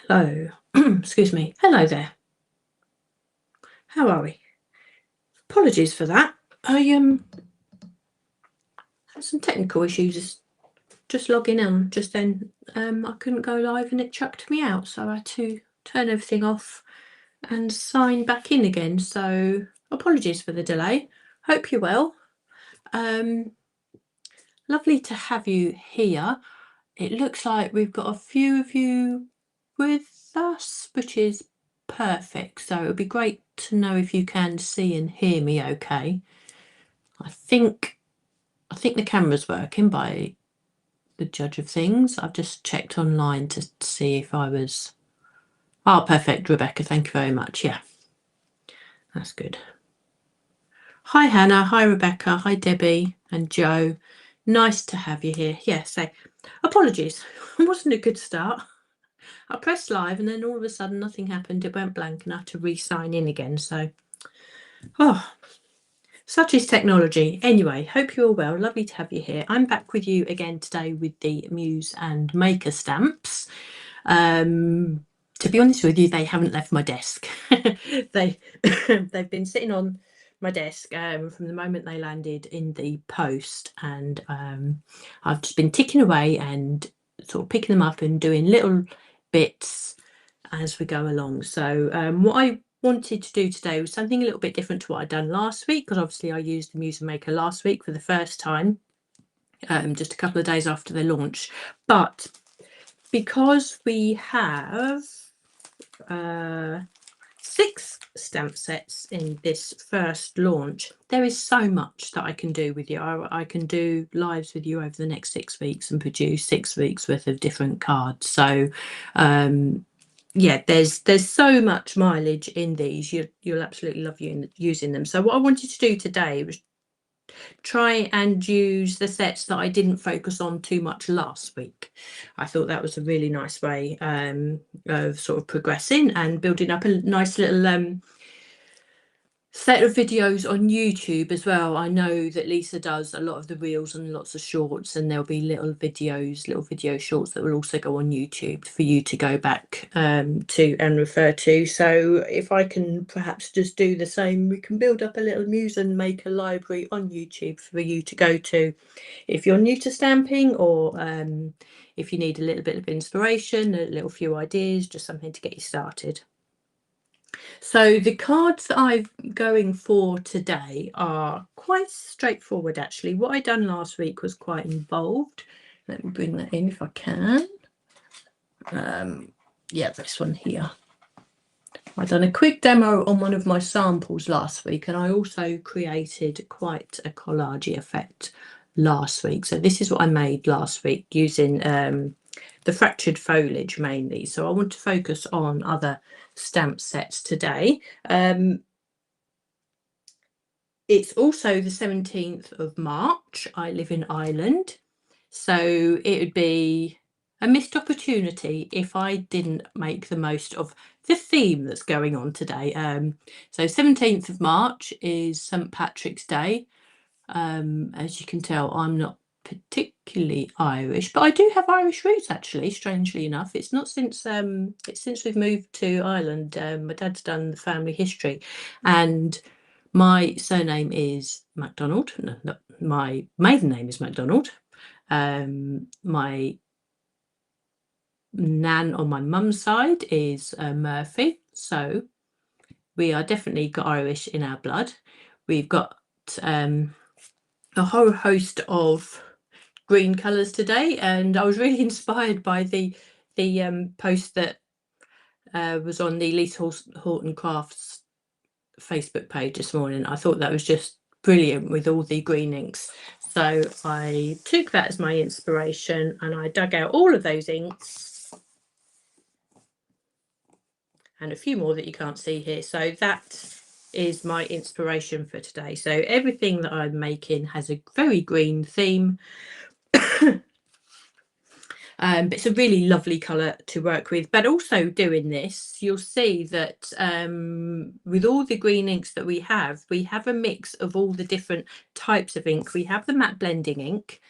Hello. Excuse me. Hello there. How are we? Apologies for that. I had some technical issues just logging in just then. I couldn't go live and it chucked me out, so I had to turn everything off and sign back in again. So apologies for the delay. Hope you're well. Lovely to have you here. It looks like we've got a few of you with us, which is perfect. So it would be great to know if you can see and hear me okay. I think the camera's working by the judge of things. I've just checked online to see if I was... Oh, perfect, Rebecca. Thank you very much. Yeah, that's good. Hi, Hannah. Hi, Rebecca. Hi, Debbie and Joe. Nice to have you here. Yeah, so apologies. It wasn't a good start. I pressed live and then all of a sudden nothing happened. It went blank and I had to re-sign in again. So, such is technology. Anyway, hope you're well. Lovely to have you here. I'm back with you again today with the Muse and Maker stamps. To be honest with you, they haven't left my desk. They've been sitting on my desk from the moment they landed in the post, and I've just been ticking away and sort of picking them up and doing little bits as we go along. So what I wanted to do today was something a little bit different to what I'd done last week, because obviously I used the Muse Maker last week for the first time, just a couple of days after their launch. But because we have 6 stamp sets in this first launch, there is so much that I can do with you. I can do lives with you over the next 6 weeks and produce 6 weeks worth of different cards. So yeah, there's so much mileage in these. You'll absolutely love using them. So what I wanted to do today was try and use the sets that I didn't focus on too much last week. I thought that was a really nice way of sort of progressing and building up a nice little set of videos on YouTube as well. I know that Lisa does a lot of the reels and lots of shorts, and there'll be little video shorts that will also go on YouTube for you to go back to and refer to. So if I can perhaps just do the same, we can build up a little Muse and Maker library on YouTube for you to go to if you're new to stamping, or if you need a little bit of inspiration, a little few ideas, just something to get you started. So the cards that I'm going for today are quite straightforward, actually. What I done last week was quite involved. Let me bring that in if I can. Yeah, this one here. I done a quick demo on one of my samples last week, and I also created quite a collage effect last week. So this is what I made last week using the fractured foliage mainly. So I want to focus on other stamp sets today. It's also the 17th of March. I live in Ireland, so it would be a missed opportunity if I didn't make the most of the theme that's going on today. So 17th of March is St. Patrick's Day. As you can tell, I'm not particularly Irish, but I do have Irish roots, actually, strangely enough. It's not since we've moved to Ireland. My dad's done the family history, and my surname is MacDonald. No, my maiden name is MacDonald. My nan on my mum's side is Murphy, so we are definitely got Irish in our blood. We've got a whole host of green colours today, and I was really inspired by the post that was on the Lisa Horton Crafts Facebook page this morning. I thought that was just brilliant with all the green inks. So I took that as my inspiration and I dug out all of those inks and a few more that you can't see here. So that is my inspiration for today. So everything that I'm making has a very green theme. But it's a really lovely colour to work with. But also doing this, you'll see that with all the green inks that we have a mix of all the different types of ink. We have the matte blending ink.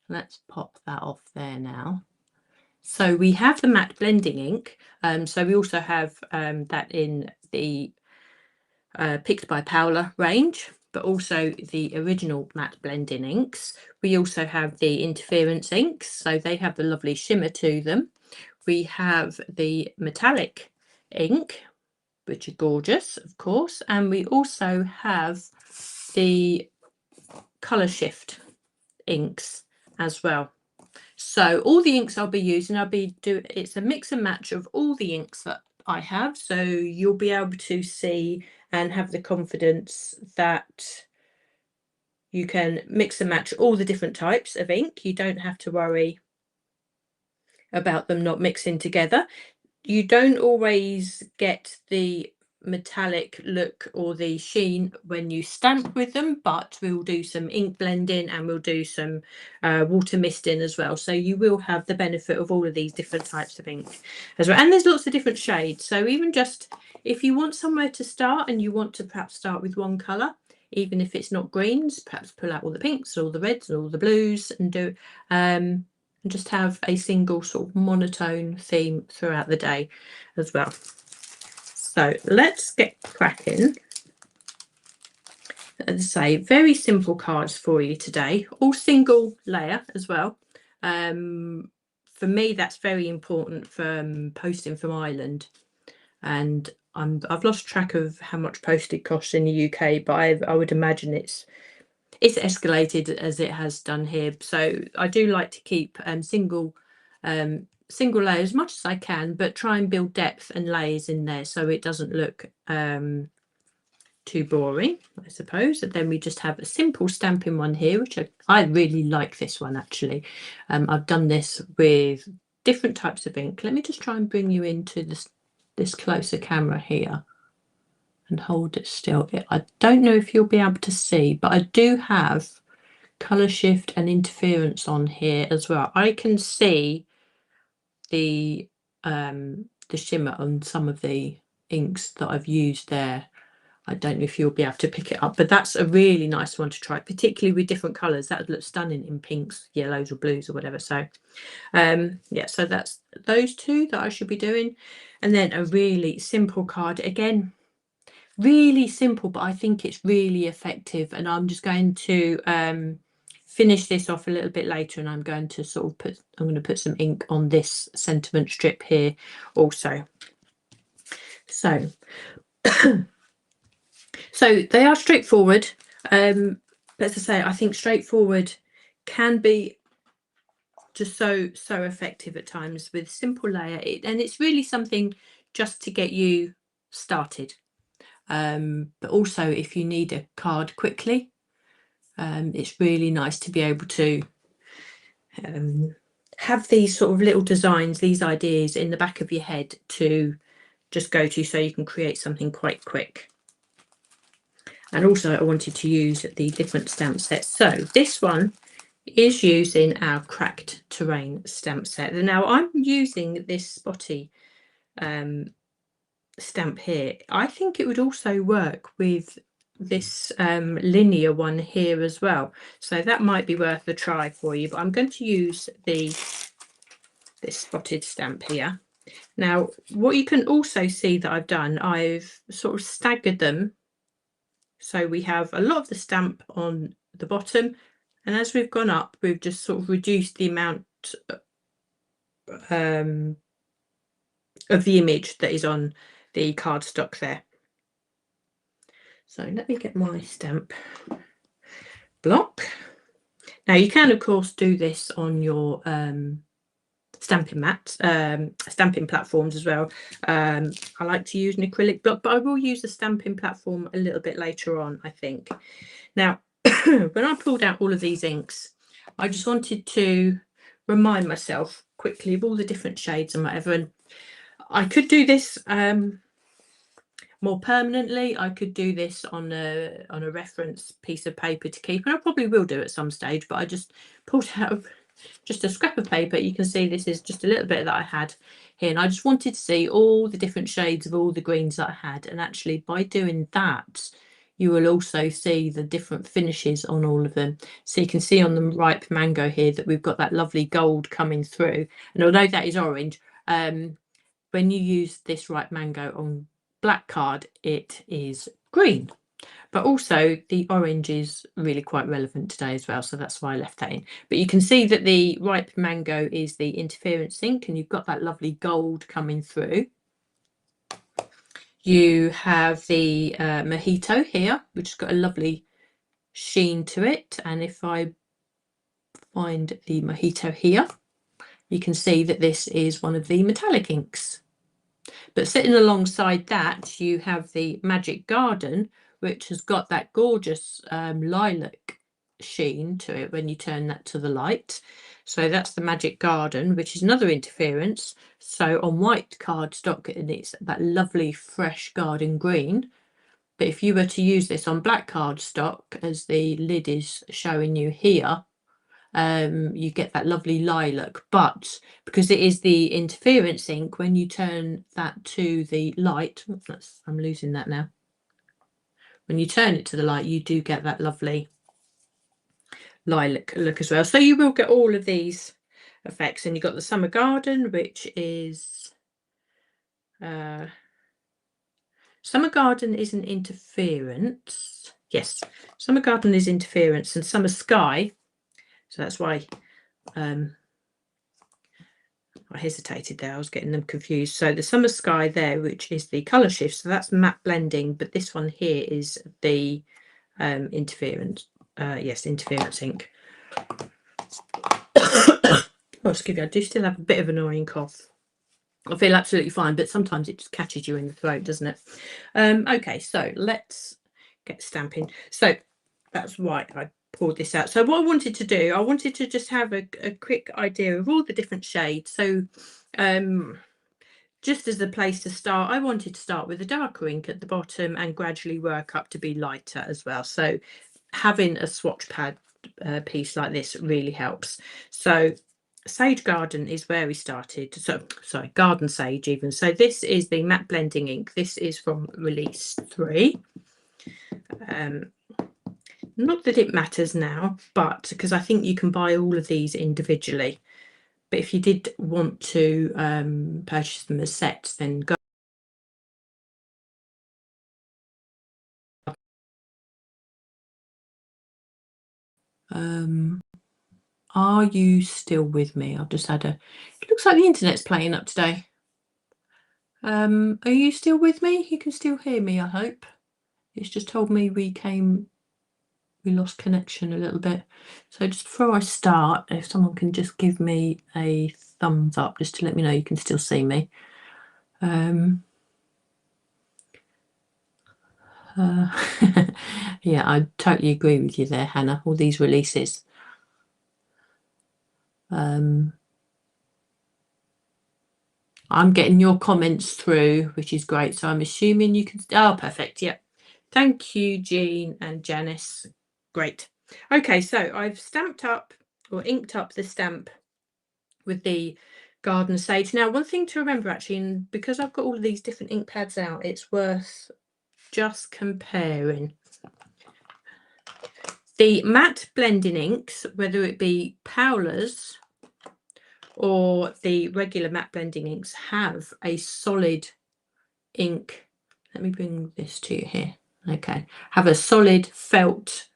Let's pop that off there now. So we have the matte blending ink. So we also have that in the Picked by Paola range, but also the original matte blending inks. We also have the interference inks, so they have the lovely shimmer to them. We have the metallic ink, which are gorgeous, of course, and we also have the COLOURSHIFT inks as well. So all the inks I'll be using, it's a mix and match of all the inks that I have, so you'll be able to see and have the confidence that you can mix and match all the different types of ink. You don't have to worry about them not mixing together. You don't always get the metallic look or the sheen when you stamp with them, but we'll do some ink blending and we'll do some water misting as well, so you will have the benefit of all of these different types of ink as well. And there's lots of different shades, so even just if you want somewhere to start and you want to perhaps start with one color, even if it's not greens, perhaps pull out all the pinks, all the reds, all the blues, and do and just have a single sort of monotone theme throughout the day as well. So let's get cracking. As I say, very simple cards for you today, all single layer as well. For me, that's very important for posting from Ireland, and I've lost track of how much postage costs in the UK, but I would imagine it's escalated as it has done here. So I do like to keep single layers as much as I can, but try and build depth and layers in there so it doesn't look too boring, I suppose. And then we just have a simple stamping one here, which I really like this one actually. I've done this with different types of ink. Let me just try and bring you into this closer camera here and hold it still. I don't know if you'll be able to see, but I do have COLOURSHIFT and interference on here as well. I can see the shimmer on some of the inks that I've used there. I don't know if you'll be able to pick it up, but that's a really nice one to try, particularly with different colours. That would look stunning in pinks, yellows or blues or whatever. So yeah, so that's those two that I should be doing. And then a really simple card, again, really simple, but I think it's really effective. And I'm just going to finish this off a little bit later, and I'm going to put some ink on this sentiment strip here also. So so they are straightforward, but as I say, I think straightforward can be just so effective at times with simple layer, and it's really something just to get you started. But also if you need a card quickly, it's really nice to be able to have these sort of little designs, these ideas in the back of your head to just go to, so you can create something quite quick. And also I wanted to use the different stamp sets. So this one is using our Cracked Terrain stamp set. Now I'm using this spotty stamp here. I think it would also work with this linear one here as well, so that might be worth a try for you. But I'm going to use this spotted stamp here. Now what you can also see that I've done, I've sort of staggered them, so we have a lot of the stamp on the bottom, and as we've gone up we've just sort of reduced the amount of the image that is on the cardstock there. So let me get my stamp block. Now you can of course do this on your stamping platforms as well. I like to use an acrylic block, but I will use the stamping platform a little bit later on, I think. Now when I pulled out all of these inks, I just wanted to remind myself quickly of all the different shades and whatever, and I could do this more permanently. I could do this on a reference piece of paper to keep, and I probably will do at some stage, but I just pulled out just a scrap of paper. You can see this is just a little bit that I had here, and I just wanted to see all the different shades of all the greens that I had. And actually by doing that, you will also see the different finishes on all of them. So you can see on the ripe mango here that we've got that lovely gold coming through. And although that is orange, when you use this ripe mango on black card, it is green. But also the orange is really quite relevant today as well, so that's why I left that in. But you can see that the ripe mango is the interference ink, and you've got that lovely gold coming through. You have the Mojito here, which has got a lovely sheen to it. And if I find the Mojito here, you can see that this is one of the metallic inks. But sitting alongside that, you have the Magic Garden, which has got that gorgeous lilac sheen to it when you turn that to the light. So that's the Magic Garden, which is another interference. So on white cardstock, it's that lovely fresh garden green. But if you were to use this on black cardstock, as the lid is showing you here, you get that lovely lilac. But because it is the interference ink, when you turn that to the light, I'm losing that now. When you turn it to the light, you do get that lovely lilac look as well. So you will get all of these effects. And you've got the Summer Garden, which is Summer Garden is an interference. Yes, Summer Garden is interference, and Summer Sky. So that's why I hesitated there. I was getting them confused. So the Summer Sky there, which is the colour shift. So that's matte blending, but this one here is the interference. Yes, interference ink. Oh, excuse me, I do still have a bit of an annoying cough. I feel absolutely fine, but sometimes it just catches you in the throat, doesn't it? Okay, so let's get stamping. So that's why I pulled this out. So what I wanted to do, I wanted to just have a quick idea of all the different shades. So just as a place to start, I wanted to start with a darker ink at the bottom and gradually work up to be lighter as well. So having a swatch pad piece like this really helps. So Sage Garden is where we started. So sorry, Garden Sage even. So this is the matte blending ink. This is from release 3. Not that it matters now, but because I think you can buy all of these individually. But if you did want to purchase them as sets, then go. Are you still with me? I've just had a. It looks like the internet's playing up today. Are you still with me? You can still hear me, I hope. It's just told me we lost connection a little bit. So just before I start, if someone can just give me a thumbs up just to let me know you can still see me. Yeah, I totally agree with you there, Hannah. All these releases. I'm getting your comments through, which is great. So I'm assuming you can. Oh, perfect. Yep. Thank you, Jean and Janice. Great. Okay, so I've stamped up or inked up the stamp with the Garden Sage. Now, one thing to remember actually, and because I've got all of these different ink pads out, it's worth just comparing. The matte blending inks, whether it be Paola's or the regular matte blending inks, have a solid ink. Let me bring this to you here. Okay, have a solid felt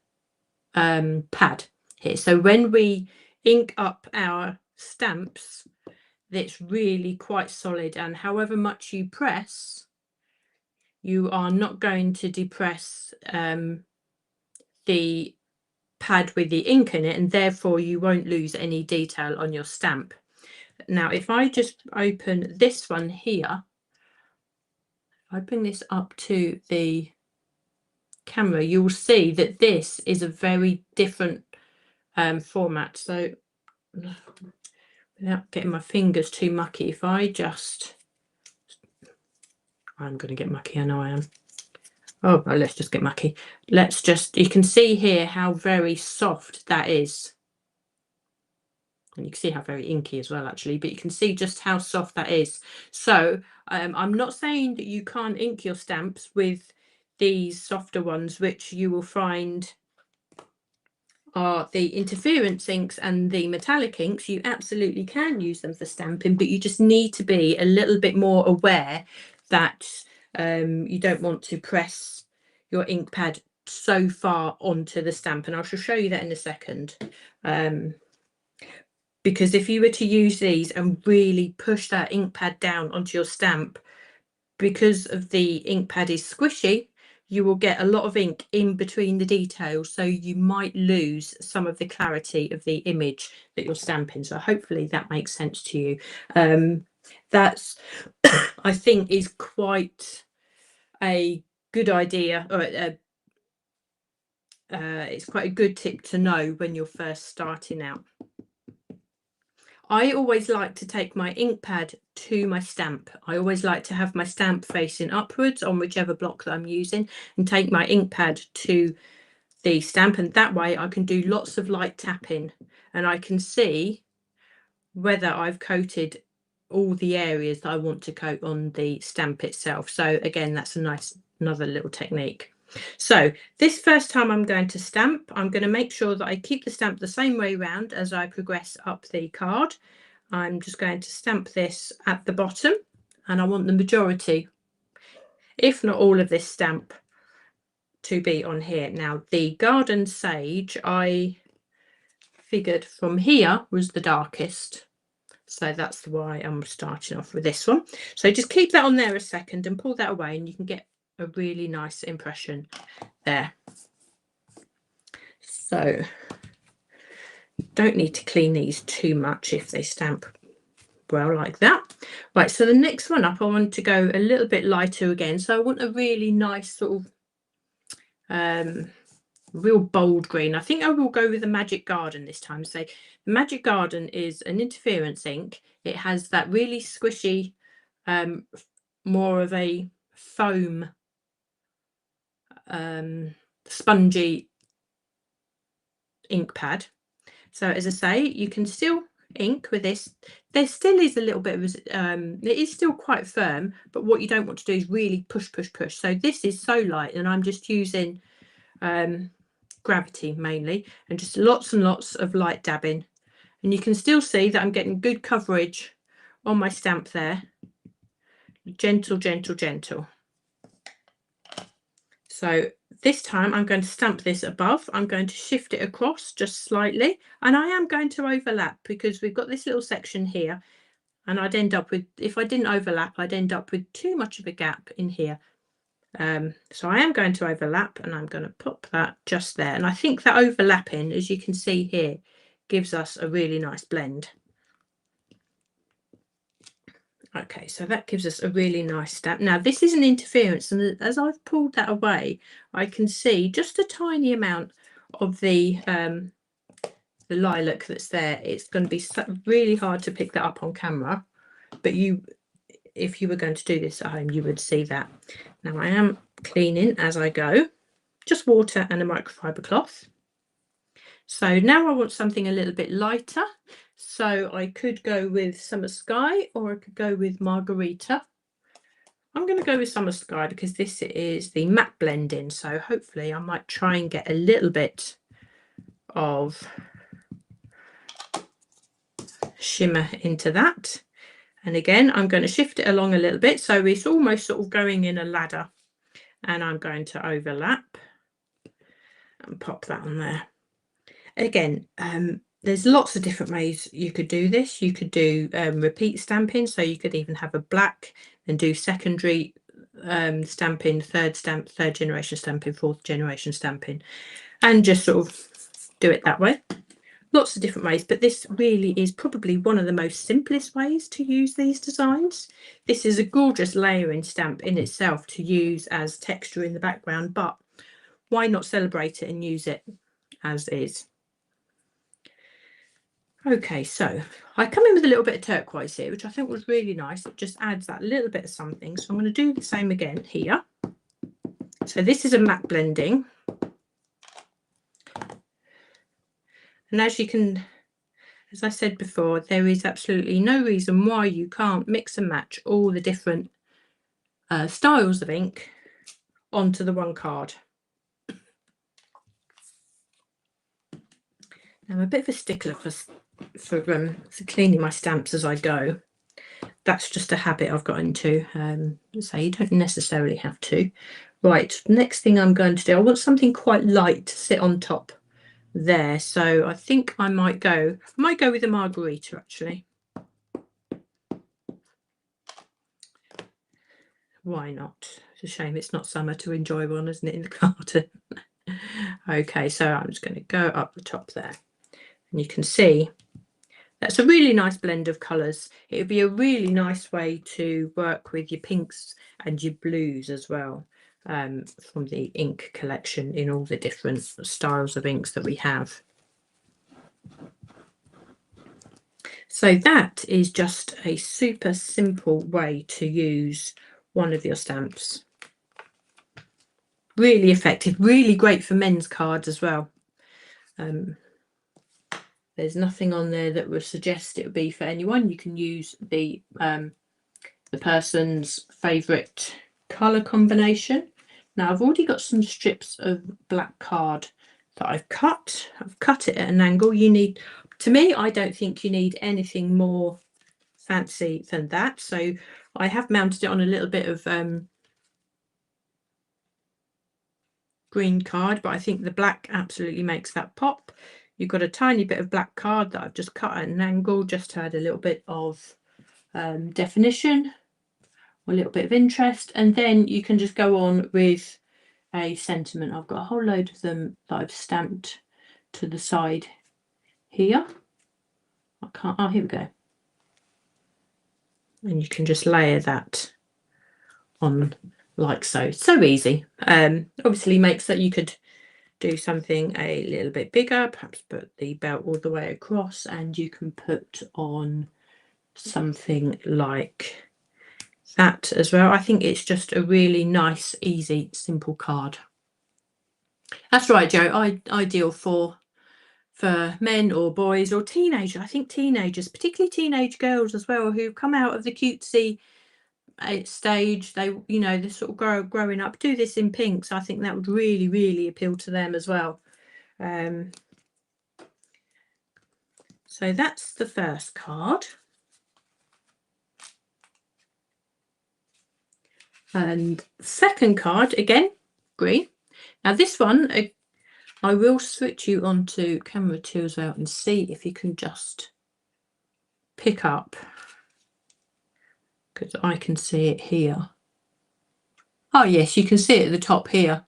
pad here. So when we ink up our stamps, it's really quite solid, and however much you press, you are not going to depress the pad with the ink in it, and therefore you won't lose any detail on your stamp. Now, if I just open this one here, I bring this up to the camera, you'll see that this is a very different format. So without getting my fingers too mucky, if I just, I'm going to get mucky, I know I am. Oh, well, let's just get mucky. Let's just, you can see here how very soft that is. And you can see how very inky as well, actually, but you can see just how soft that is. So I'm not saying that you can't ink your stamps with these softer ones, which you will find are the interference inks and the metallic inks, you absolutely can use them for stamping, but you just need to be a little bit more aware that you don't want to press your ink pad so far onto the stamp, and I shall show you that in a second. Because if you were to use these and really push that ink pad down onto your stamp, because of the ink pad is squishy, you will get a lot of ink in between the details, so you might lose some of the clarity of the image that you're stamping. So hopefully that makes sense to you. That's I think is quite a good idea, or it's quite a good tip to know when you're first starting out. I always like to take my ink pad to my stamp. I always like to have my stamp facing upwards on whichever block that I'm using, and take my ink pad to the stamp, and that way I can do lots of light tapping and I can see whether I've coated all the areas that I want to coat on the stamp itself. So again, that's a nice another little technique. So this first time I'm going to stamp, I'm going to make sure that I keep the stamp the same way round as I progress up the card. I'm just going to stamp this at the bottom, and I want the majority, if not all of this stamp, to be on here. Now the garden sage, I figured from here was the darkest, so that's why I'm starting off with this one. So just keep that on there a second and pull that away, and you can get a really nice impression there. So don't need to clean these too much if they stamp well like that. Right, so the next one up, I want to go a little bit lighter again. So I want a really nice sort of real bold green. I think I will go with the Magic Garden this time. So the Magic Garden is an interference ink. It has that really squishy, more of a foam, spongy ink pad. So as I say, you can still ink with this. There still is a little bit of it is still quite firm, but what you don't want to do is really push. So this is so light, and I'm just using gravity mainly, and just lots and lots of light dabbing, and you can still see that I'm getting good coverage on my stamp there. Gentle. So this time I'm going to stamp this above. I'm going to shift it across just slightly, and I am going to overlap because we've got this little section here, and I'd end up with, if I didn't overlap, I'd end up with too much of a gap in here. So I am going to overlap, and I'm going to pop that just there. And I think that overlapping, as you can see here, gives us a really nice blend. Okay, so that gives us a really nice stamp. Now this is an interference, and as I've pulled that away, I can see just a tiny amount of the lilac that's there. It's going to be really hard to pick that up on camera, but if you were going to do this at home, you would see that. Now I am cleaning as I go, just water and a microfiber cloth. So now I want something a little bit lighter. So I could go with Summer Sky, or I could go with Margarita. I'm going to go with Summer Sky because this is the matte blending. So hopefully I might try and get a little bit of shimmer into that. And again, I'm going to shift it along a little bit, so it's almost sort of going in a ladder, and I'm going to overlap and pop that on there. Again, there's lots of different ways you could do this. You could do repeat stamping, so you could even have a black and do secondary stamping, third generation stamping, fourth generation stamping, and just sort of do it that way. Lots of different ways, but this really is probably one of the most simplest ways to use these designs. This is a gorgeous layering stamp in itself to use as texture in the background, but why not celebrate it and use it as is? Okay, so I come in with a little bit of turquoise here, which I think was really nice. It just adds that little bit of something. So I'm going to do the same again here. So this is a matte blending. And as you can, as I said before, there is absolutely no reason why you can't mix and match all the different styles of ink onto the one card. I'm a bit of a stickler for cleaning my stamps as I go. That's just a habit I've got into. So you don't necessarily have to. Right, next thing I'm going to do, I want something quite light to sit on top there. So I think I might go with a Margarita actually. Why not? It's a shame it's not summer to enjoy one, isn't it, in the garden? Okay, so I'm just going to go up the top there. And you can see that's a really nice blend of colours. It would be a really nice way to work with your pinks and your blues as well, from the ink collection in all the different styles of inks that we have. So that is just a super simple way to use one of your stamps. Really effective, really great for men's cards as well. There's nothing on there that would suggest it would be for anyone. You can use the person's favourite colour combination. Now I've already got some strips of black card that I've cut. I've cut it at an angle. You need, to me, I don't think you need anything more fancy than that. So I have mounted it on a little bit of green card, but I think the black absolutely makes that pop. You've got a tiny bit of black card that I've just cut at an angle, just to add a little bit of definition, or a little bit of interest, and then you can just go on with a sentiment. I've got a whole load of them that I've stamped to the side here. I can't, oh, here we go. And you can just layer that on like so. So easy. Obviously makes that you could do something a little bit bigger, perhaps put the belt all the way across, and you can put on something like that as well. I think it's just a really nice, easy, simple card. That's right, Joe. Ideal for men or boys or teenagers. I think teenagers, particularly teenage girls as well, who've come out of the cutesy stage. They, you know, they're sort of growing up, do this in pinks. I think that would really, really appeal to them as well. So that's the first card. And second card, again, green. Now this one, I will switch you onto camera 2 as well and see if you can just pick up, because I can see it here. Oh yes, you can see it at the top here,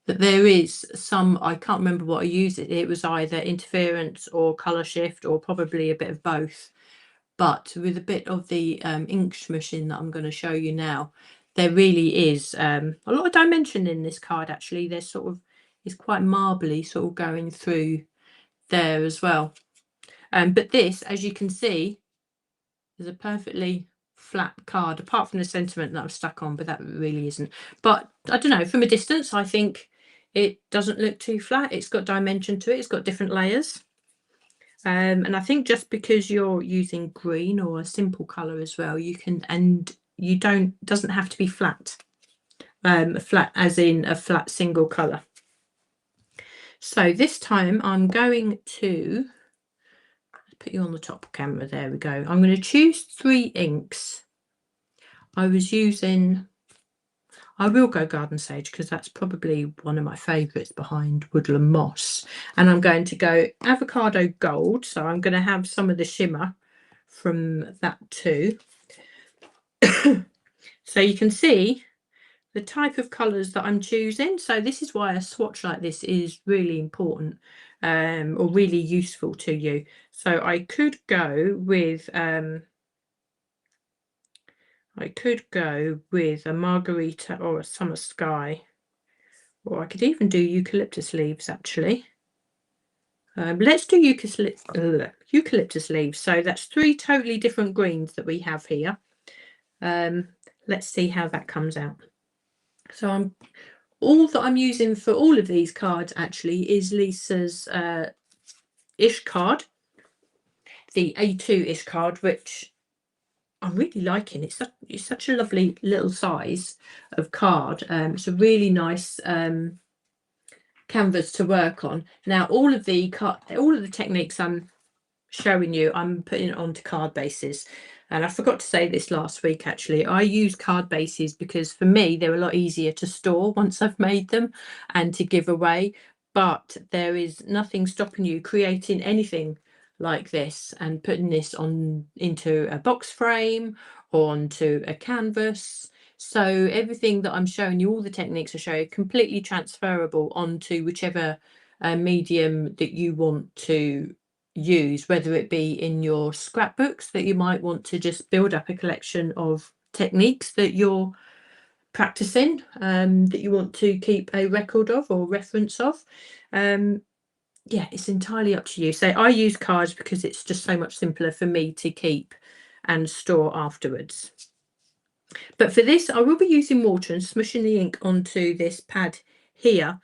that there is some, I can't remember what I used it was either interference or colour shift, or probably a bit of both. But with a bit of the ink smooshing that I'm going to show you now, there really is a lot of dimension in this card actually. There's sort of, it's quite marbly sort of going through there as well. But this, as you can see, is a perfectly flat card, apart from the sentiment that I've stuck on, but that really isn't. But I don't know, from a distance, I think it doesn't look too flat. It's got dimension to it. It's got different layers. And I think just because you're using green or a simple colour as well, you can, and you doesn't have to be flat. Flat as in a flat single colour. So this time I'm going to put you on the top camera. There we go. I'm going to choose 3 inks. I will go Garden Sage because that's probably one of my favourites behind Woodland Moss. And I'm going to go Avocado Gold. So I'm going to have some of the shimmer from that too. So you can see the type of colours that I'm choosing. So this is why a swatch like this is really important, or really useful to you. So I could go with a Margarita or a Summer Sky, or I could even do eucalyptus leaves actually. Let's do eucalyptus leaves. So that's 3 totally different greens that we have here. Let's see how that comes out. So all that I'm using for all of these cards actually is Lisa's Ish card, the A2 Ish card, which I'm really liking it. It's such a lovely little size of card. It's a really nice canvas to work on. Now, all of the techniques I'm showing you, I'm putting it onto card bases. And I forgot to say this last week, actually. I use card bases because for me, they're a lot easier to store once I've made them and to give away. But there is nothing stopping you creating anything like this and putting this on into a box frame or onto a canvas. So everything that I'm showing you, all the techniques I show you, completely transferable onto whichever medium that you want to use, whether it be in your scrapbooks that you might want to just build up a collection of techniques that you're practicing, that you want to keep a record of or reference of. Yeah, it's entirely up to you. So I use cards because it's just so much simpler for me to keep and store afterwards. But for this, I will be using water and smushing the ink onto this pad here.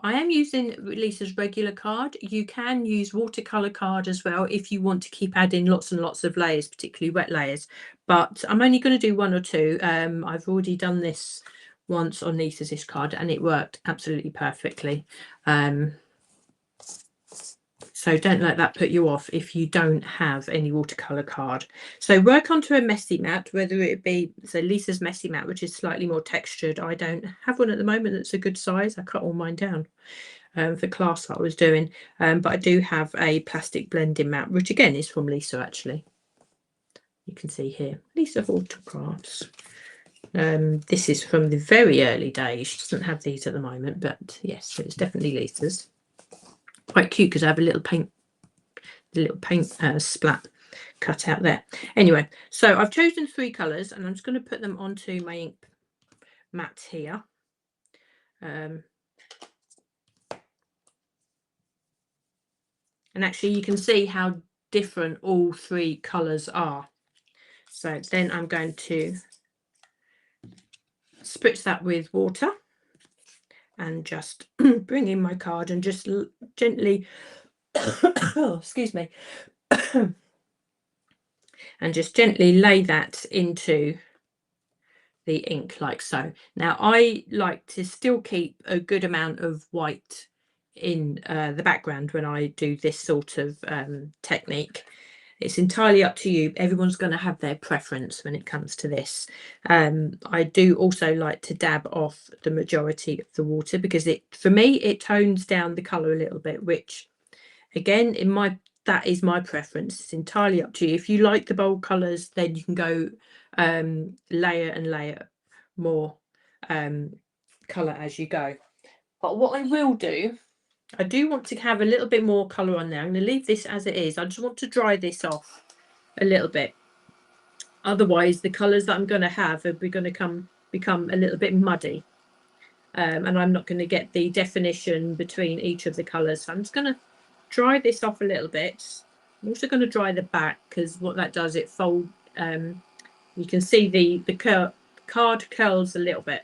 I am using Lisa's regular card. You can use watercolor card as well if you want to keep adding lots and lots of layers, particularly wet layers. But I'm only going to do one or two. I've already done this once on Lisa's card and it worked absolutely perfectly. So don't let that put you off if you don't have any watercolor card. So work onto a messy mat, whether it be Lisa's messy mat, which is slightly more textured. I don't have one at the moment that's a good size. I cut all mine down for class that I was doing. But I do have a plastic blending mat, which again is from Lisa actually. You can see here, Lisa Autocrafts. This is from the very early days. She doesn't have these at the moment, but yes, it's definitely Lisa's. Quite cute because I have a little paint splat cut out there. Anyway, so I've chosen 3 colours and I'm just going to put them onto my ink mat here. And actually you can see how different all 3 colours are. So then I'm going to spritz that with water and just bring in my card and just gently oh, excuse me, and just gently lay that into the ink like so. Now I like to still keep a good amount of white in the background when I do this sort of technique. It's entirely up to you. Everyone's going to have their preference when it comes to this. I do also like to dab off the majority of the water because for me it tones down the colour a little bit, which again that is my preference. It's entirely up to you. If you like the bold colours, then you can go layer and layer more colour as you go. But what I will do, I do want to have a little bit more colour on there. I'm going to leave this as it is. I just want to dry this off a little bit. Otherwise, the colours that I'm going to have are going to become a little bit muddy. And I'm not going to get the definition between each of the colours. So I'm just going to dry this off a little bit. I'm also going to dry the back because what that does, it folds. You can see the card curls a little bit.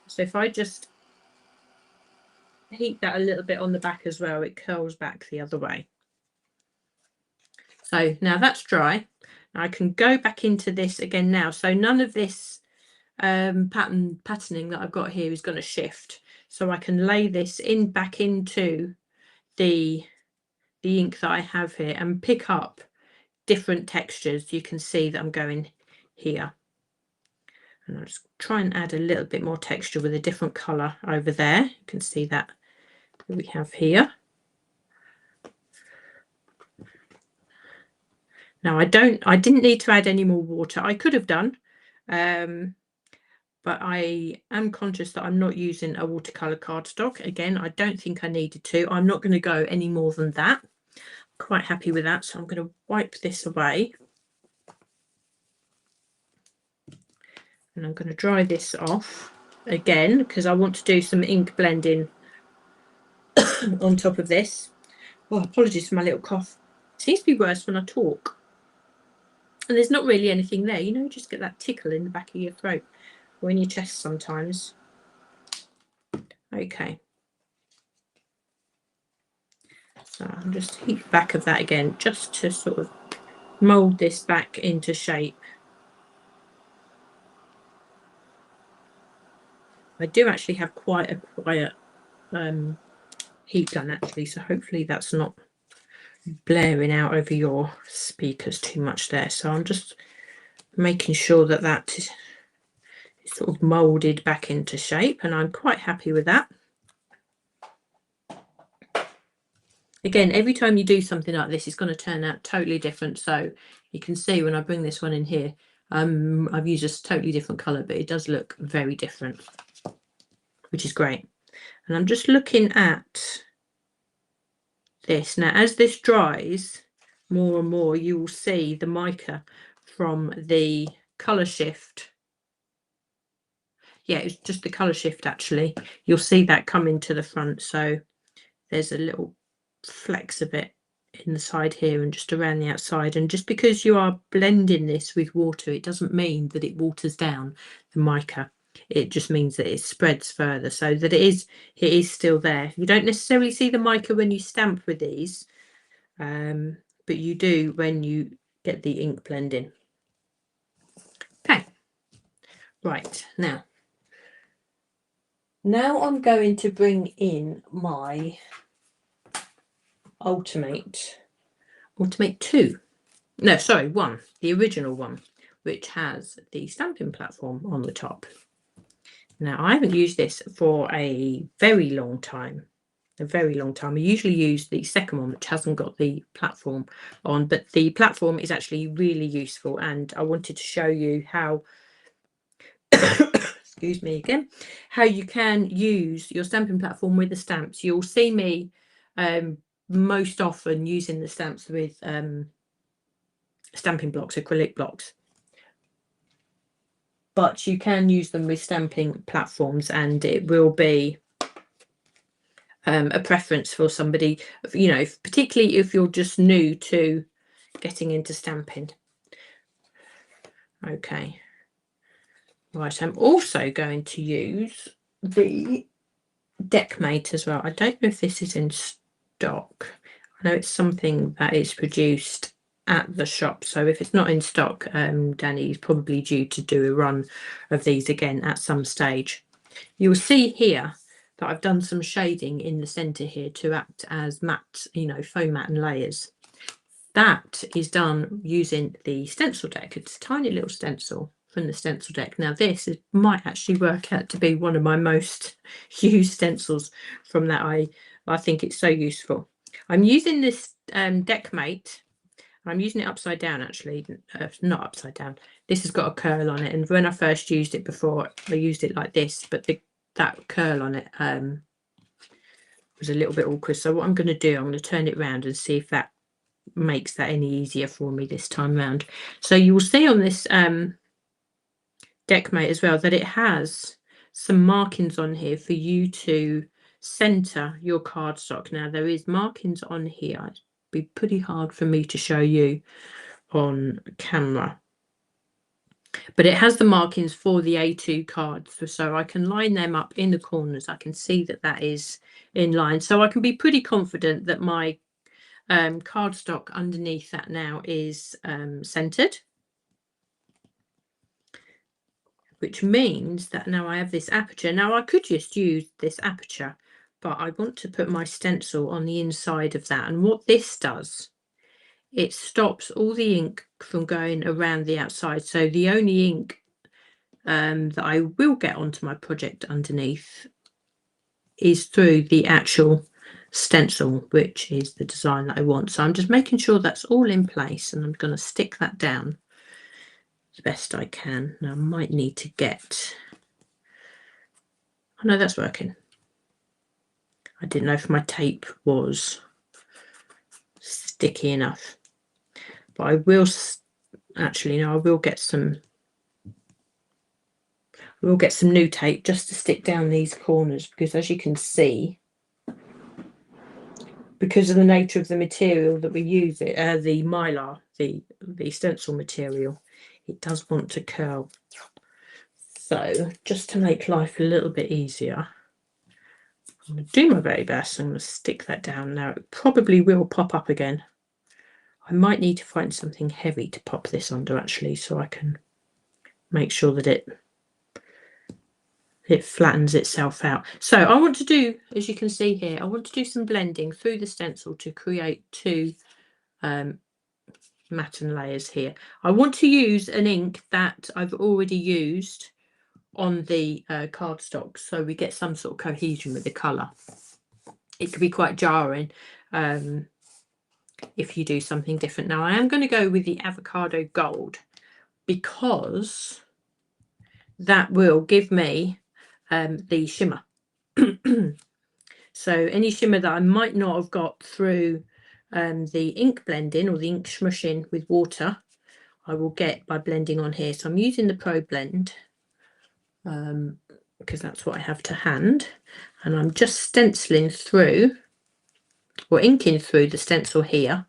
So if I just heat that a little bit on the back as well, it curls back the other way. So now that's dry. I can go back into this again now. So none of this patterning that I've got here is going to shift. So I can lay this back into the ink that I have here and pick up different textures. You can see that I'm going here. And I'll just try and add a little bit more texture with a different colour over there. You can see that we have here. Now I didn't need to add any more water. I could have done, but I am conscious that I'm not using a watercolor cardstock. Again, I don't think I needed to. I'm not going to go any more than that. Quite happy with that. So I'm going to wipe this away. And I'm going to dry this off again because I want to do some ink blending on top of this. Oh, apologies for my little cough. It seems to be worse when I talk. And there's not really anything there. You know, you just get that tickle in the back of your throat or in your chest sometimes. Okay. So I'll just heat back of that again just to sort of mould this back into shape. I do actually have quite a quiet heat gun actually, so hopefully that's not blaring out over your speakers too much there. So I'm just making sure that that is sort of moulded back into shape, and I'm quite happy with that. Again, every time you do something like this, it's going to turn out totally different. So you can see when I bring this one in here, I've used a totally different colour, but it does look very different, which is great. And I'm just looking at this. Now, as this dries more and more, you will see the mica from the COLOURSHIFT. Yeah, it's just the COLOURSHIFT actually. You'll see that come into the front. So there's a little flecks of it in the side here and just around the outside. And just because you are blending this with water, it doesn't mean that it waters down the mica. It just means that it spreads further, so that it is still there. You don't necessarily see the mica when you stamp with these, but you do when you get the ink blending. Okay, right, now I'm going to bring in my Ultimate 2. No, sorry, 1, the original one, which has the stamping platform on the top. Now, I haven't used this for a very long time. I usually use the second one, which hasn't got the platform on, but the platform is actually really useful, and I wanted to show you how excuse me again, how you can use your stamping platform with the stamps. You'll see me most often using the stamps with stamping blocks, acrylic blocks, but you can use them with stamping platforms, and it will be a preference for somebody, you know, particularly if you're just new to getting into stamping. Okay, right, I'm also going to use the Deckmate as well. I don't know if this is in stock. I know it's something that is produced at the shop, so if it's not in stock, Danny is probably due to do a run of these again at some stage. You will see here that I've done some shading in the center here to act as matte, you know, foam matte and layers. That is done using the stencil deck. It's a tiny little stencil from the stencil deck. Now this might actually work out to be one of my most used stencils from that. I think it's so useful. I'm using this Deckmate. I'm using it upside down actually, not upside down. This has got a curl on it, and when I first used it before, I used it like this, but that curl on it was a little bit awkward. So what I'm going to do, I'm going to turn it around and see if that makes that any easier for me this time round. So you will see on this Deckmate as well that it has some markings on here for you to center your cardstock. Now there is markings on here. It'd be pretty hard for me to show you on camera, but it has the markings for the A2 cards, so I can line them up in the corners. I can see that that is in line, so I can be pretty confident that my cardstock underneath that now is centered, which means that now I have this aperture. Now I could just use this aperture, but I want to put my stencil on the inside of that, and what this does, it stops all the ink from going around the outside. So the only ink that I will get onto my project underneath is through the actual stencil, which is the design that I want. So I'm just making sure that's all in place, and I'm going to stick that down as best I can. Now I might need to get, oh no, that's working. I didn't know if my tape was sticky enough, but I will actually, no, I will get some new tape just to stick down these corners, because as you can see, because of the nature of the material that we use, the mylar, the stencil material, it does want to curl. So just to make life a little bit easier, I'm going to do my very best. I'm going to stick that down. Now it probably will pop up again I might need to find something heavy to pop this under actually, so I can make sure that it flattens itself out. So I want to do, as you can see here, I want to do some blending through the stencil to create two matten layers here. I want to use an ink that I've already used on the cardstock, so we get some sort of cohesion with the colour. It could be quite jarring if you do something different. Now I am going to go with the Avocado Gold because that will give me the shimmer. So any shimmer that I might not have got through the ink blending or the ink smushing with water, I will get by blending on here. So I'm using the Pro Blend because that's what I have to hand, and I'm just stenciling through or inking through the stencil here.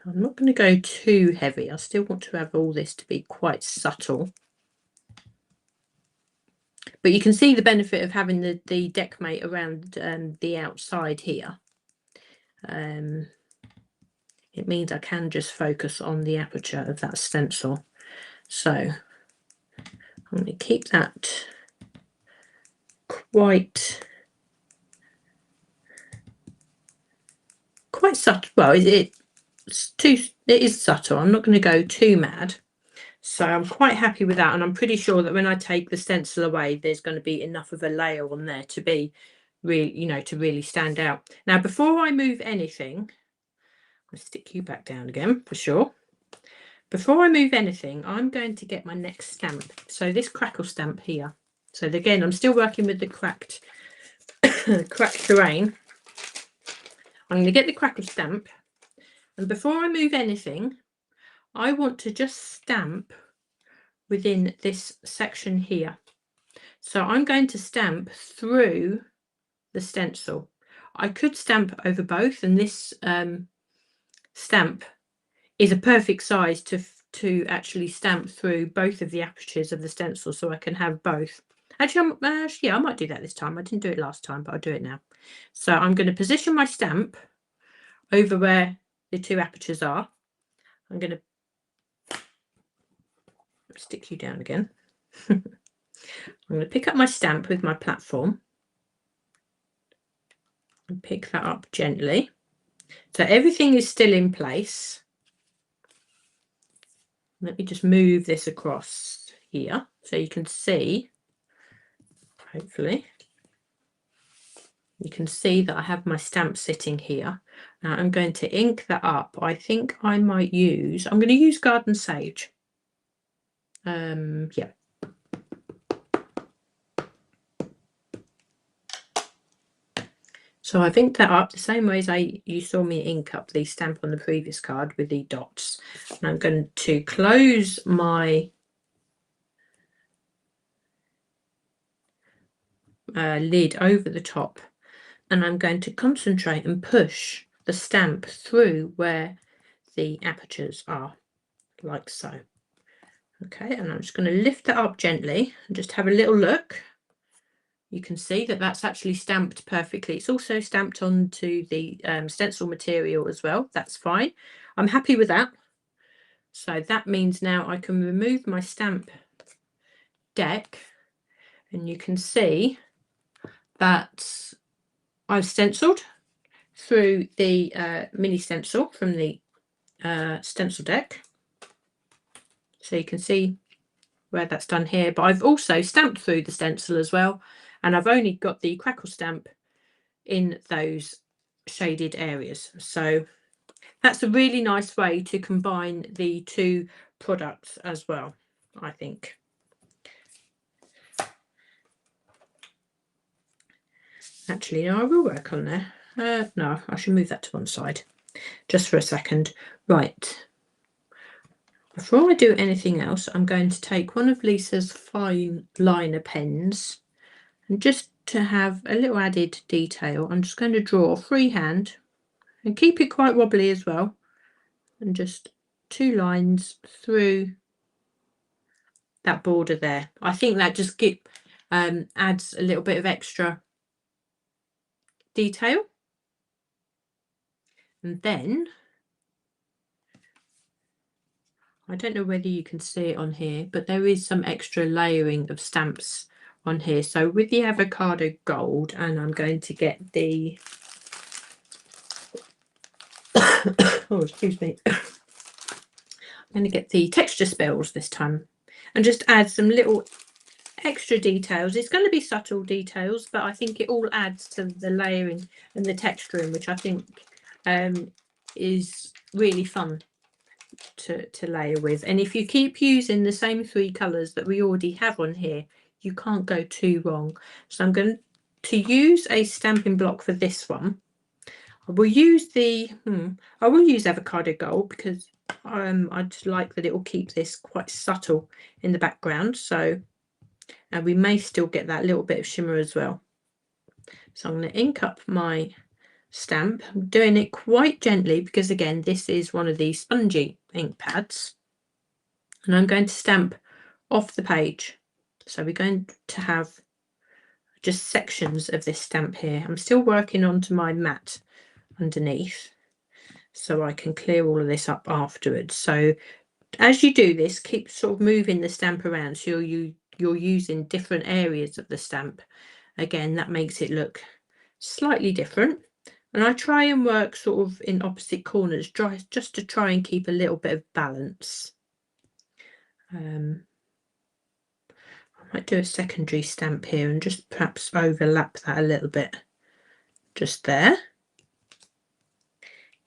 I'm not going to go too heavy. I still want to have all this to be quite subtle. But you can see the benefit of having the deckmate around the outside here. It means I can just focus on the aperture of that stencil. So I'm going to keep that quite subtle. Well, it is subtle. I'm not going to go too mad. So I'm quite happy with that, and I'm pretty sure that when I take the stencil away, there's going to be enough of a layer on there to be really, you know, to really stand out. Now, before I move anything, I'll stick you back down again for sure. Before I move anything, I'm going to get my next stamp. So this crackle stamp here. So again, I'm still working with the cracked terrain. I'm going to get the crackle stamp, and before I move anything, I want to just stamp within this section here. So I'm going to stamp through the stencil. I could stamp over both, and this stamp is a perfect size to actually stamp through both of the apertures of the stencil, so I can have both. Actually, yeah, I might do that this time. I didn't do it last time, but I'll do it now. So I'm going to position my stamp over where the two apertures are. I'm going to stick you down again. I'm going to pick up my stamp with my platform and pick that up gently. So everything is still in place. Let me just move this across here so you can see, hopefully, you can see that I have my stamp sitting here. Now I'm going to ink that up. I think I might use, I'm going to use Garden Sage. Yeah. So I've inked that up the same way as you saw me ink up the stamp on the previous card with the dots. And I'm going to close my lid over the top, and I'm going to concentrate and push the stamp through where the apertures are, like so. Okay, and I'm just going to lift that up gently and just have a little look. You can see that that's actually stamped perfectly. It's also stamped onto the stencil material as well. That's fine. I'm happy with that. So that means now I can remove my stamp deck, and you can see that I've stenciled through the mini stencil from the stencil deck. So you can see where that's done here, but I've also stamped through the stencil as well, and I've only got the crackle stamp in those shaded areas. So that's a really nice way to combine the two products as well, I think. Actually, no, I will work on there. No, I should move that to one side just for a second. Right. Before I do anything else, I'm going to take one of Lisa's fine liner pens, and just to have a little added detail, I'm just going to draw freehand and keep it quite wobbly as well, and just 2 lines through that border there. I think that just adds a little bit of extra detail. And then I don't know whether you can see it on here, but there is some extra layering of stamps on here. So with the Avocado Gold, and I'm going to get the oh, excuse me. I'm going to get the texture spells this time and just add some little extra details. It's going to be subtle details, but I think it all adds to the layering and the texturing, which I think is really fun to layer with. And if you keep using the same 3 colours that we already have on here, you can't go too wrong. So I'm going to use a stamping block for this one. I will use Avocado Gold because I just like that it will keep this quite subtle in the background. So, and we may still get that little bit of shimmer as well. So I'm going to ink up my stamp. I'm doing it quite gently because again, this is one of these spongy ink pads, and I'm going to stamp off the page. So we're going to have just sections of this stamp here. I'm still working onto my mat underneath so I can clear all of this up afterwards. So as you do this, keep sort of moving the stamp around so you're using different areas of the stamp. Again, that makes it look slightly different. And I try and work sort of in opposite corners just to try and keep a little bit of balance. I might do a secondary stamp here and just perhaps overlap that a little bit just there.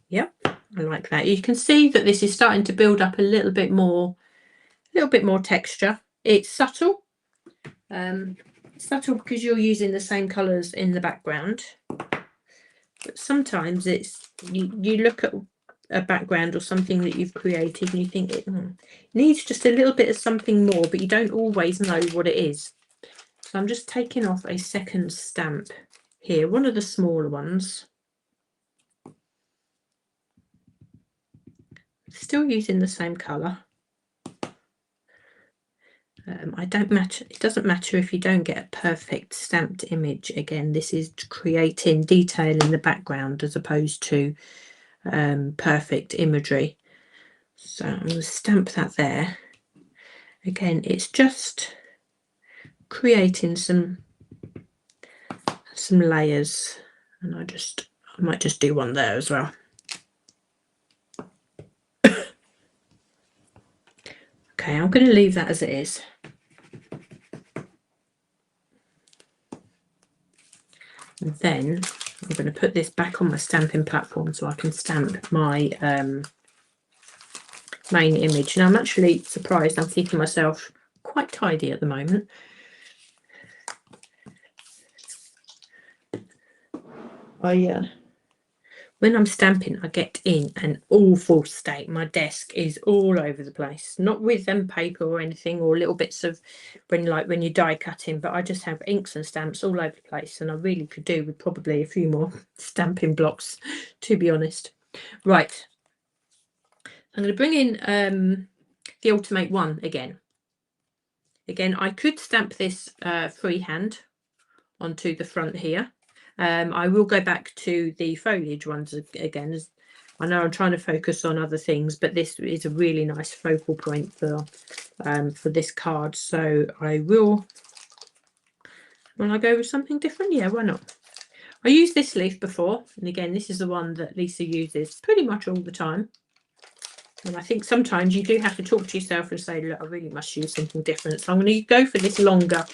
Yep, I like that. You can see that this is starting to build up a little bit more texture. It's subtle. Subtle because you're using the same colours in the background. But sometimes it's you look at a background or something that you've created and you think it needs just a little bit of something more, but you don't always know what it is. So I'm just taking off a second stamp here, one of the smaller ones. Still using the same colour. It doesn't matter if you don't get a perfect stamped image. Again, this is creating detail in the background as opposed to perfect imagery. So I'm going to stamp that there. Again, it's just creating some layers, and I might just do one there as well. Okay, I'm going to leave that as it is. And then I'm going to put this back on my stamping platform so I can stamp my main image. Now I'm actually surprised, I'm keeping myself quite tidy at the moment. When I'm stamping, I get in an awful state. My desk is all over the place, not with paper or anything, or little bits of when you're die cutting, but I just have inks and stamps all over the place, and I really could do with probably a few more stamping blocks, to be honest. Right, I'm going to bring in the Ultimate One again. Again, I could stamp this freehand onto the front here. I will go back to the foliage ones again, as I know I'm trying to focus on other things, but this is a really nice focal point for this card. So I will go with something different. Yeah, why not? I used this leaf before, and again, this is the one that Lisa uses pretty much all the time. And I think sometimes you do have to talk to yourself and say, look, I really must use something different. So I'm going to go for this longer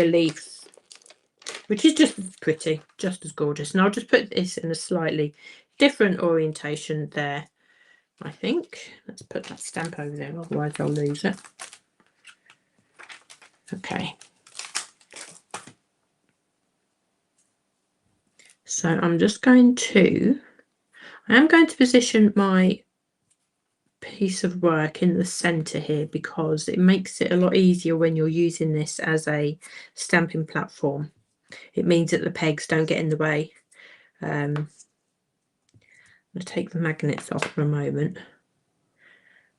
leaf, which is just pretty, just as gorgeous. And I'll just put this in a slightly different orientation there, I think. Let's put that stamp over there, otherwise I'll lose it. Okay. So I am going to position my piece of work in the center here because it makes it a lot easier when you're using this as a stamping platform. It means that the pegs don't get in the way. I'm going to take the magnets off for a moment.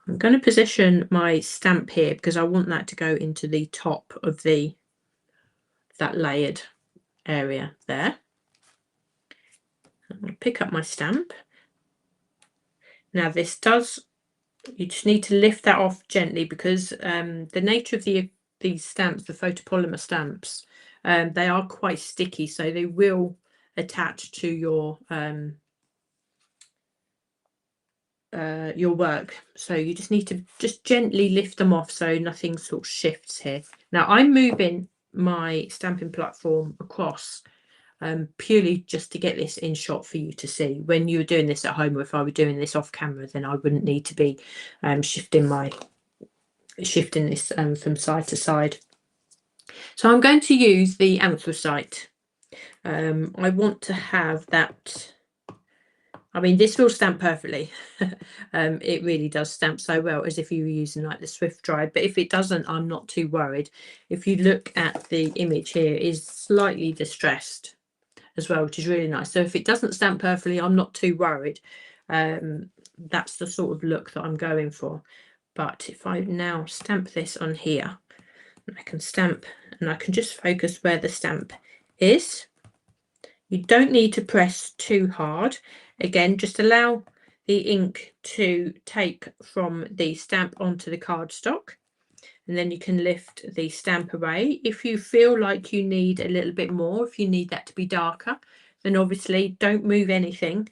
I'm going to position my stamp here because I want that to go into the top of that layered area there. I'm going to pick up my stamp. Now this does You just need to lift that off gently, because the nature of these stamps, the photopolymer stamps, they are quite sticky, so they will attach to your work. So you just need to just gently lift them off so nothing sort of shifts here. Now I'm moving my stamping platform across purely just to get this in shot for you to see. When you were doing this at home, or if I were doing this off camera, then I wouldn't need to be shifting this from side to side. So I'm going to use the anthracite. I want to have that. I mean, this will stamp perfectly. It really does stamp so well, as if you were using like the Swift Dry. But if it doesn't, I'm not too worried. If you look at the image here, it is slightly distressed as well, which is really nice. So if it doesn't stamp perfectly, I'm not too worried. That's the sort of look that I'm going for. But if I now stamp this on here, I can stamp, and I can just focus where the stamp is. You don't need to press too hard. Again, just allow the ink to take from the stamp onto the cardstock, and then you can lift the stamp away. If you feel like you need a little bit more, if you need that to be darker, then obviously don't move anything.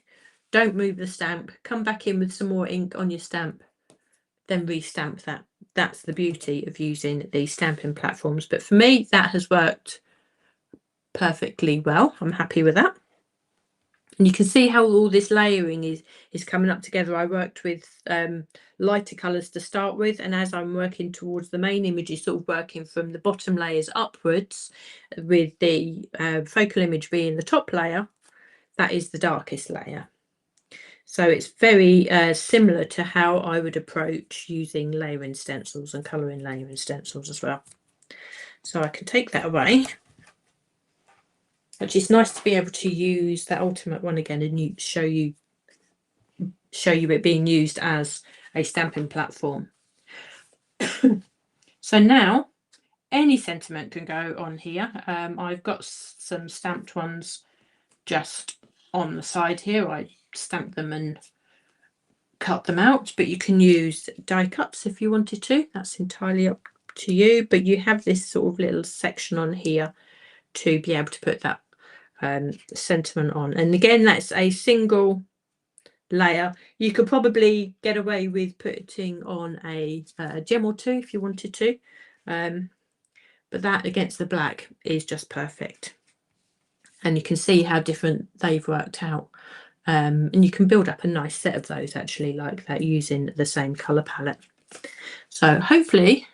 Don't move the stamp. Come back in with some more ink on your stamp, then restamp that. That's the beauty of using these stamping platforms. But for me, that has worked perfectly well. I'm happy with that. And you can see how all this layering is coming up together. I worked with lighter colours to start with, and as I'm working towards the main image, is sort of working from the bottom layers upwards, with the focal image being the top layer. That is the darkest layer. So it's very similar to how I would approach using layering stencils and colouring layering stencils as well. So I can take that away. Actually, it's nice to be able to use that ultimate one again and show you it being used as a stamping platform. So now any sentiment can go on here. I've got some stamped ones just on the side here. I stamped them and cut them out, but you can use die cuts if you wanted to. That's entirely up to you, but you have this sort of little section on here to be able to put that sentiment on. And again, that's a single layer. You could probably get away with putting on a gem or two if you wanted to, but that against the black is just perfect. And you can see how different they've worked out. And you can build up a nice set of those actually like that using the same colour palette. So hopefully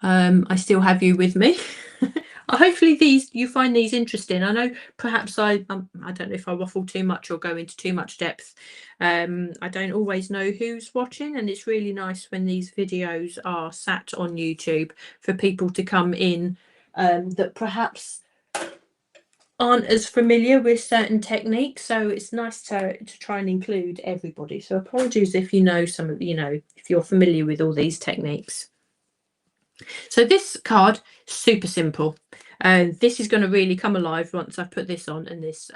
I still have you with me. Hopefully you find these interesting. I know perhaps I don't know if I waffle too much or go into too much depth. I don't always know who's watching, and it's really nice when these videos are sat on YouTube for people to come in that perhaps aren't as familiar with certain techniques. So it's nice to try and include everybody. So apologies if you know some of, if you're familiar with all these techniques. So this card, super simple. This is going to really come alive once I put this on, and this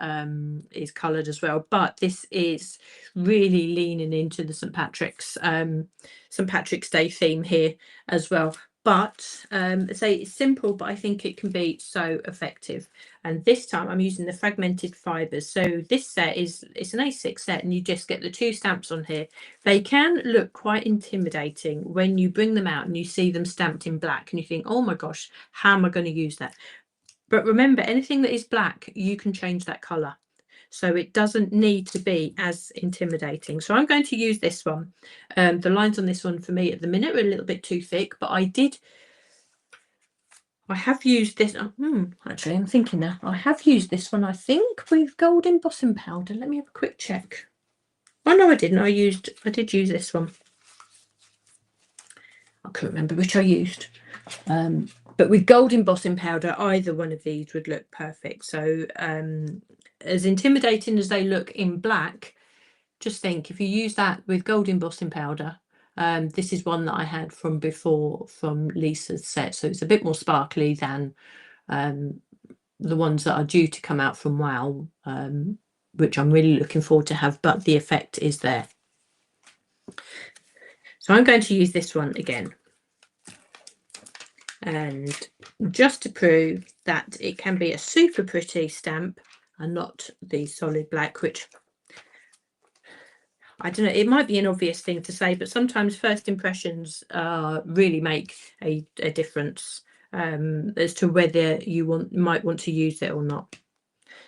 is coloured as well. But this is really leaning into the St. Patrick's Day theme here as well. But say it's simple, but I think it can be so effective. And this time I'm using the fragmented fibres. So this set it's an A6 set, and you just get the 2 stamps on here. They can look quite intimidating when you bring them out and you see them stamped in black, and you think, oh my gosh, how am I going to use that? But remember, anything that is black, you can change that colour. So it doesn't need to be as intimidating. So I'm going to use this one. The lines on this one for me at the minute are a little bit too thick, but I have used this. Actually, I'm thinking now. I have used this one, I think, with gold embossing powder. Let me have a quick check. Oh no, I didn't. I did use this one. I can't remember which I used. But with gold embossing powder, either one of these would look perfect. So as intimidating as they look in black, just think if you use that with gold embossing powder. This is one that I had from before from Lisa's set, so it's a bit more sparkly than the ones that are due to come out from Wow, which I'm really looking forward to have, but the effect is there. So I'm going to use this one again. And just to prove that it can be a super pretty stamp and not the solid black, which I don't know, it might be an obvious thing to say, but sometimes first impressions really make a difference as to whether you might want to use it or not.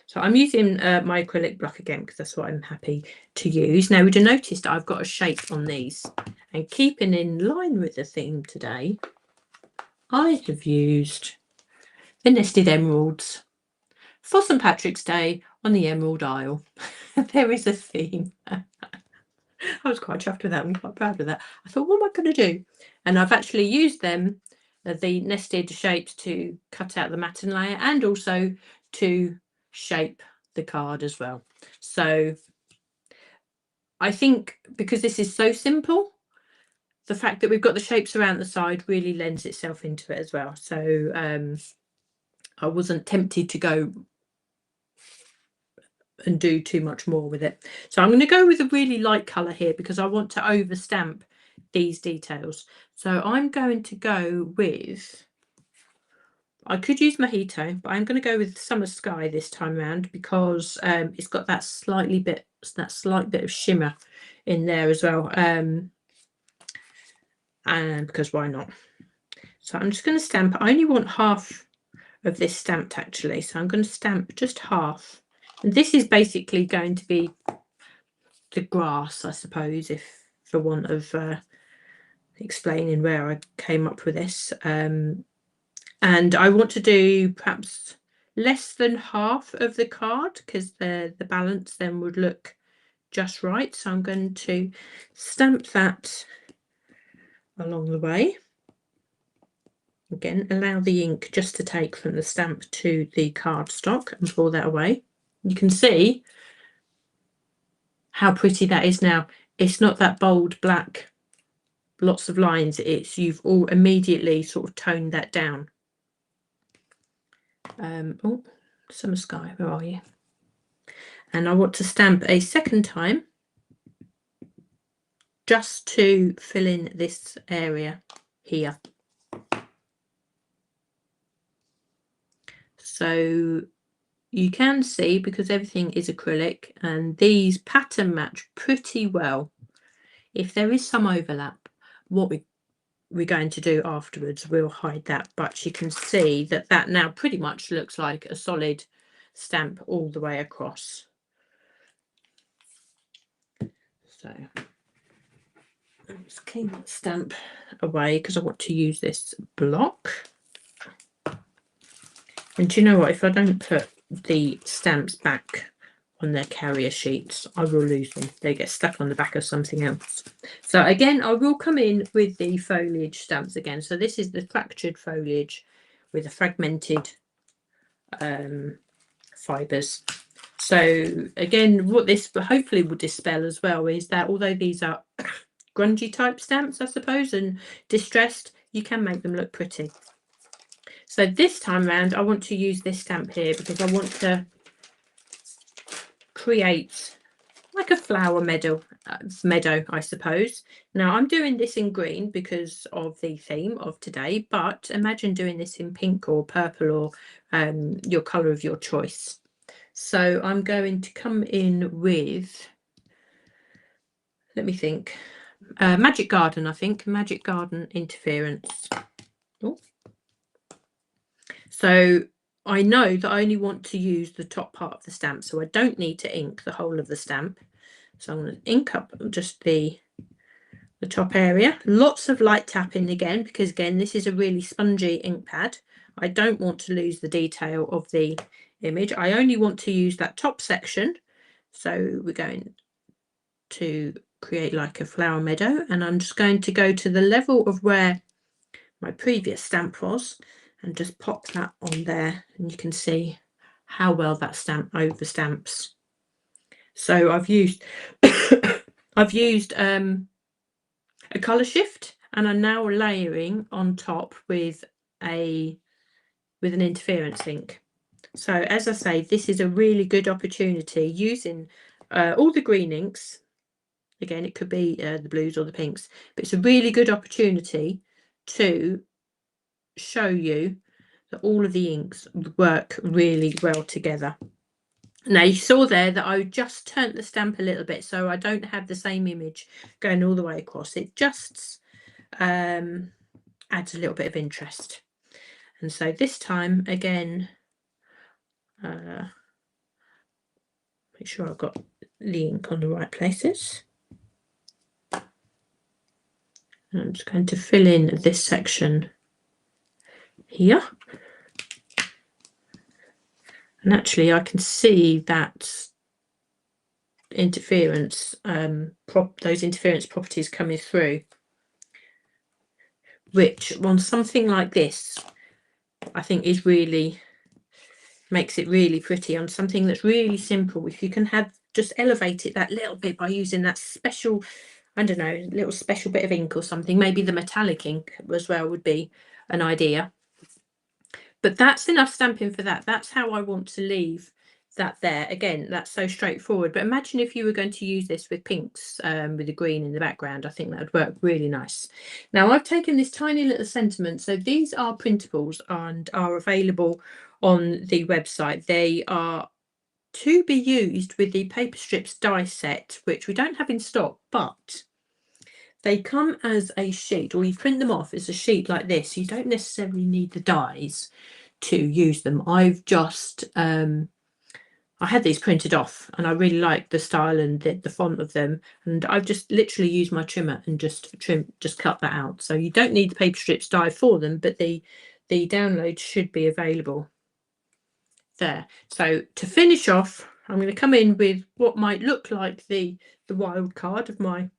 So I'm using my acrylic block again because that's what I'm happy to use. Now, would you notice that I've got a shape on these, and keeping in line with the theme today, I have used the nested emeralds for St. Patrick's Day on the Emerald Isle. There is a theme. I was quite chuffed with that. I'm quite proud of that. I thought, what am I going to do? And I've actually used them, the nested shapes, to cut out the matten layer and also to shape the card as well. So I think because this is so simple, the fact that we've got the shapes around the side really lends itself into it as well. So I wasn't tempted to go and do too much more with it. So I'm going to go with a really light colour here because I want to overstamp these details. So I'm going to go with, I could use Mojito, but I'm going to go with Summer Sky this time around because it's got that slight bit of shimmer in there as well. And because why not? So I'm just going to stamp. I only want half of this stamped actually, so I'm going to stamp just half. And this is basically going to be the grass, I suppose, if for want of explaining where I came up with this. And I want to do perhaps less than half of the card because the balance then would look just right. So I'm going to stamp that along the way. Again, allow the ink just to take from the stamp to the cardstock and pour that away. You can see how pretty that is now. It's not that bold black, lots of lines. You've all immediately sort of toned that down. Oh, Summer Sky, where are you? And I want to stamp a second time just to fill in this area here. So you can see, because everything is acrylic and these pattern match pretty well. If there is some overlap, what we're going to do afterwards, we'll hide that, but you can see that now pretty much looks like a solid stamp all the way across. So let's clean that stamp away because I want to use this block. And do you know what, if I don't put the stamps back on their carrier sheets, I will lose them. They get stuck on the back of something else. So again, I will come in with the foliage stamps again. So this is the fractured foliage with the fragmented fibres. So again, what this hopefully will dispel as well is that although these are grungy type stamps, I suppose, and distressed, you can make them look pretty. So this time around, I want to use this stamp here because I want to create like a flower meadow, I suppose. Now I'm doing this in green because of the theme of today, but imagine doing this in pink or purple or your colour of your choice. So I'm going to come in with, let me think, Magic Garden, I think, Magic Garden Interference. Oh. So I know that I only want to use the top part of the stamp, so I don't need to ink the whole of the stamp. So I'm going to ink up just the top area. Lots of light tapping again, because again, this is a really spongy ink pad. I don't want to lose the detail of the image. I only want to use that top section. So we're going to create like a flower meadow, and I'm just going to go to the level of where my previous stamp was and just pop that on there, and you can see how well that stamp overstamps. So I've used I've used a colour shift, and I'm now layering on top with an interference ink. So as I say, this is a really good opportunity using all the green inks Again, it could be the blues or the pinks, but it's a really good opportunity to show you that all of the inks work really well together. Now you saw there that I just turned the stamp a little bit, so I don't have the same image going all the way across. It just adds a little bit of interest. And so this time again, make sure I've got the ink on the right places. And I'm just going to fill in this section here. And actually I can see that interference, those interference properties coming through, which on something like this I think is really makes it really pretty. On something that's really simple, if you can have just elevate it that little bit by using that special, I don't know, little special bit of ink or something, maybe the metallic ink as well would be an idea. But that's enough stamping for that. That's how I want to leave that there. Again, that's so straightforward. But imagine if you were going to use this with pinks, with the green in the background. I think that would work really nice. Now I've taken this tiny little sentiment. So these are printables and are available on the website. They are to be used with the paper strips die set, which we don't have in stock, but they come as a sheet, or you print them off as a sheet like this. You don't necessarily need the dies to use them. I've just I had these printed off and I really like the style and the font of them, and I've just literally used my trimmer and just cut that out. So you don't need the paper strips die for them, but the download should be available there. So to finish off, I'm going to come in with what might look like the wild card of my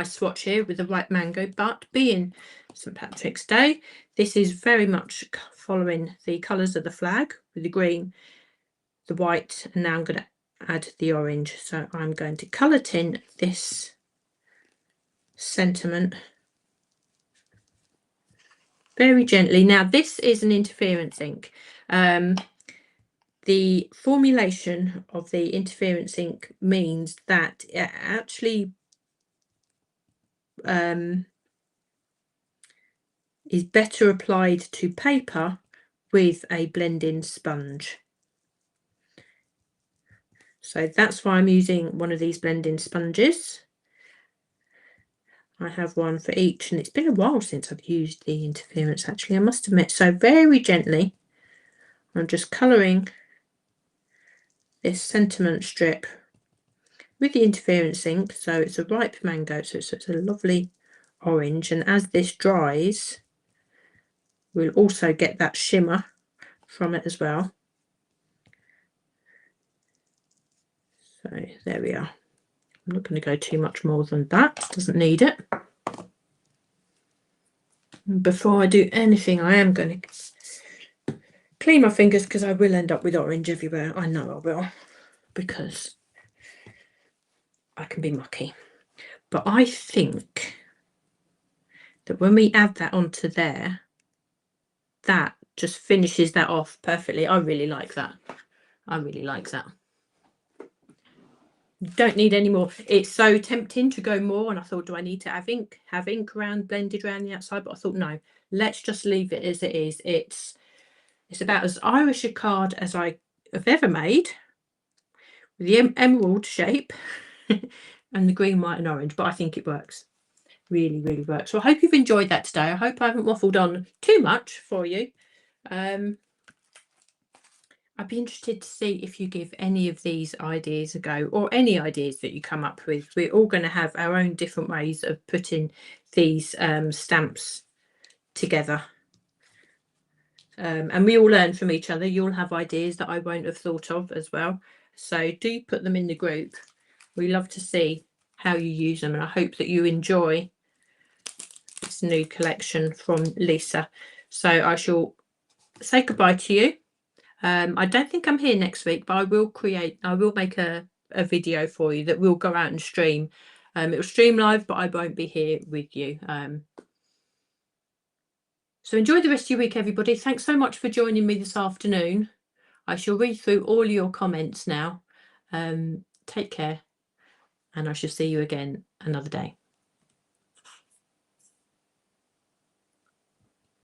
swatch here with the white mango, but being St. Patrick's Day, this is very much following the colours of the flag with the green, the white, and now I'm going to add the orange. So I'm going to colour tint this sentiment very gently. Now this is an interference ink. The formulation of the interference ink means that it actually is better applied to paper with a blending sponge. So that's why I'm using one of these blending sponges. I have one for each, and it's been a while since I've used the interference, actually, I must admit. So very gently, I'm just colouring this sentiment strip with the interference ink. So it's a ripe mango, so it's a lovely orange, and as this dries, we'll also get that shimmer from it as well. So there we are. I'm not going to go too much more than that, doesn't need it. Before I do anything, I am going to clean my fingers because I will end up with orange everywhere. I know I will, because I can be mucky. But I think that when we add that onto there, that just finishes that off perfectly. I really like that. I really like that. Don't need any more. It's so tempting to go more, and I thought, do I need to have ink blended around the outside? But I thought, no, let's just leave it as it is. It's about as Irish a card as I have ever made, with the emerald shape and the green, white and orange. But I think it works. Really, really works. So I hope you've enjoyed that today. I hope I haven't waffled on too much for you. I'd be interested to see if you give any of these ideas a go, or any ideas that you come up with. We're all going to have our own different ways of putting these stamps together. And we all learn from each other. You'll have ideas that I won't have thought of as well. So do put them in the group. We love to see how you use them, and I hope that you enjoy this new collection from Lisa. So I shall say goodbye to you. I don't think I'm here next week, but I will make a video for you that will go out and stream. It will stream live, but I won't be here with you. So enjoy the rest of your week, everybody. Thanks so much for joining me this afternoon. I shall read through all your comments now. Take care. and I shall see you again another day.